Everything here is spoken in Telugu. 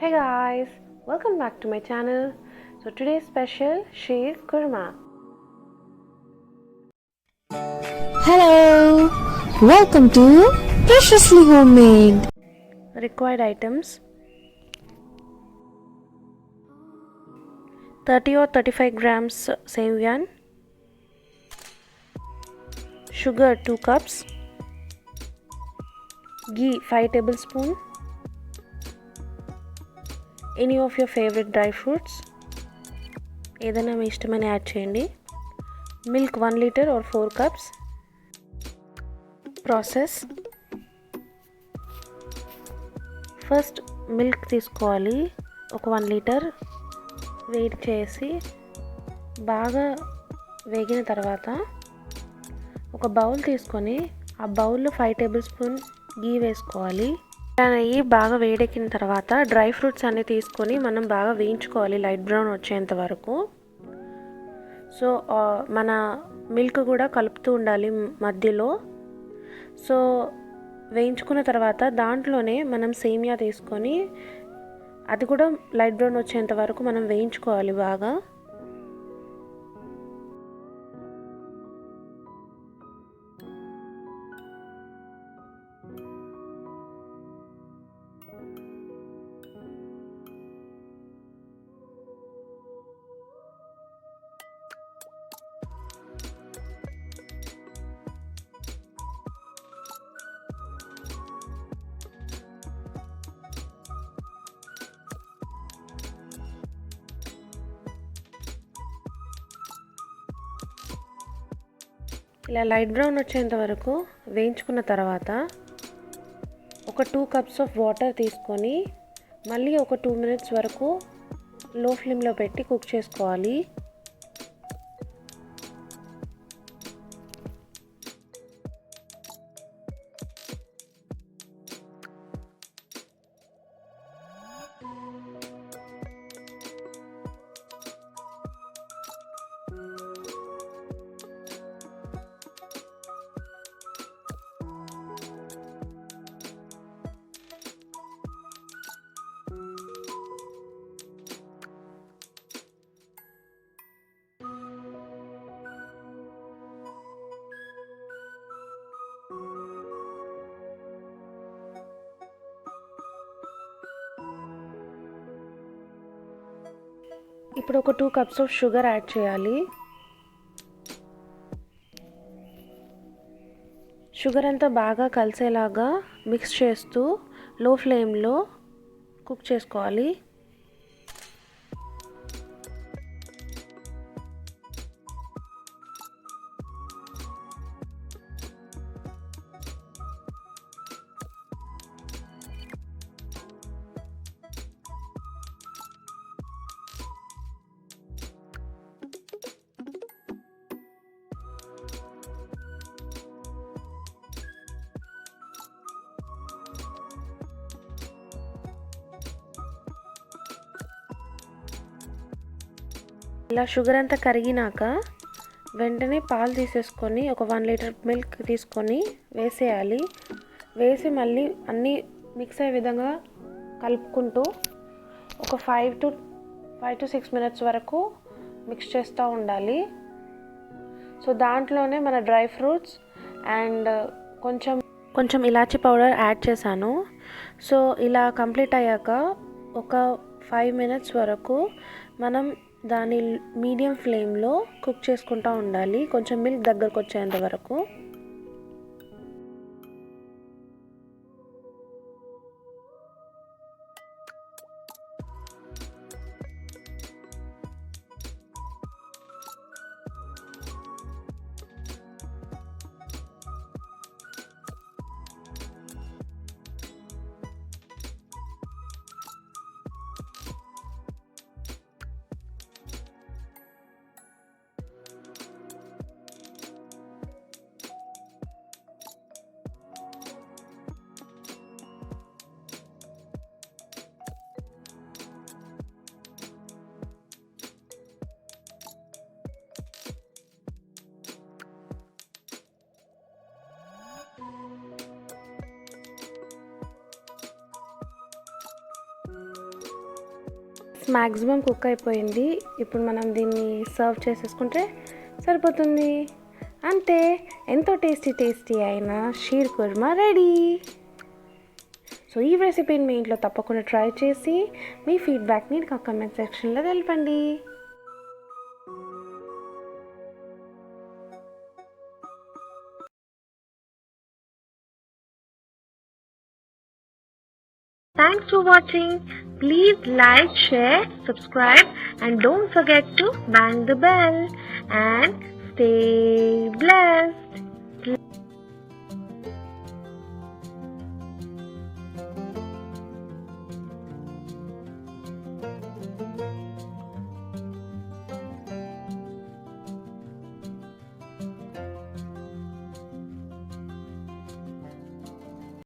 Hey guys, welcome back to my channel. So today's special sheer kurma. Hello, welcome to Preciously Homemade. Required items 30 or 35 grams sevayan, sugar 2 cups, ghee 5 tablespoons, any of your favorite dry fruits, ఏదైనా మీ ఇష్టమైన యాడ్ చేయండి, milk 1 litre or 4 cups. Process first milk తీసుకోవాలి, ఒక 1 లీటర్ వేడి చేసి బాగా వేగిన తర్వాత ఒక బౌల్ తీసుకొని ఆ బౌల్లో 5 టేబుల్ స్పూన్ గీ వేసుకోవాలి. నెయ్యి బాగా వేడెక్కిన తర్వాత డ్రై ఫ్రూట్స్ అన్ని తీసుకొని మనం బాగా వేయించుకోవాలి లైట్ బ్రౌన్ వచ్చేంత వరకు. సో మన మిల్క్ కూడా కలుపుతూ ఉండాలి మధ్యలో. సో వేయించుకున్న తర్వాత దాంట్లోనే మనం సేమియా తీసుకొని అది కూడా లైట్ బ్రౌన్ వచ్చేంత వరకు మనం వేయించుకోవాలి బాగా. ఇలా లైట్ బ్రౌన్ వచ్చేంత వరకు వేయించుకున్న తర్వాత ఒక 2 cups ఆఫ్ వాటర్ తీసుకొని మళ్ళీ ఒక 2 minutes వరకు లో ఫ్లేమ్లో పెట్టి కుక్ చేసుకోవాలి. ఇప్పుడు ఒక 2 cups ఆఫ్ షుగర్ యాడ్ చేయాలి. షుగర్ అంతా బాగా కలిసేలాగా మిక్స్ చేస్తూ లో ఫ్లేమ్లో కుక్ చేసుకోవాలి. ఇలా షుగర్ అంతా కరిగినాక వెంటనే పాలు తీసేసుకొని ఒక 1 లీటర్ మిల్క్ తీసుకొని వేసేయాలి. వేసి మళ్ళీ అన్నీ మిక్స్ అయ్యే విధంగా కలుపుకుంటూ ఒక 5 to 6 minutes వరకు మిక్స్ చేస్తూ ఉండాలి. సో దాంట్లోనే మన డ్రై ఫ్రూట్స్ అండ్ కొంచెం ఇలాచీ పౌడర్ యాడ్ చేశాను. సో ఇలా కంప్లీట్ అయ్యాక ఒక 5 minutes వరకు మనం దాన్ని మీడియం ఫ్లేమ్లో కుక్ చేసుకుంటూ ఉండాలి, కొంచెం మిల్క్ దగ్గరకు వచ్చేంత వరకు. మ్యాక్సిమం కుక్ అయిపోయింది. ఇప్పుడు మనం దీన్ని సర్వ్ చేసేసుకుంటే సరిపోతుంది. అంతే, ఎంతో టేస్టీ అయిన షీర్ కుర్మా రెడీ. సో ఈ రెసిపీని మీ ఇంట్లో తప్పకుండా ట్రై చేసి మీ ఫీడ్బ్యాక్ని నాకు కామెంట్ సెక్షన్లో తెలపండి. Thanks for watching. Please like, share, subscribe and don't forget to bang the bell and stay blessed.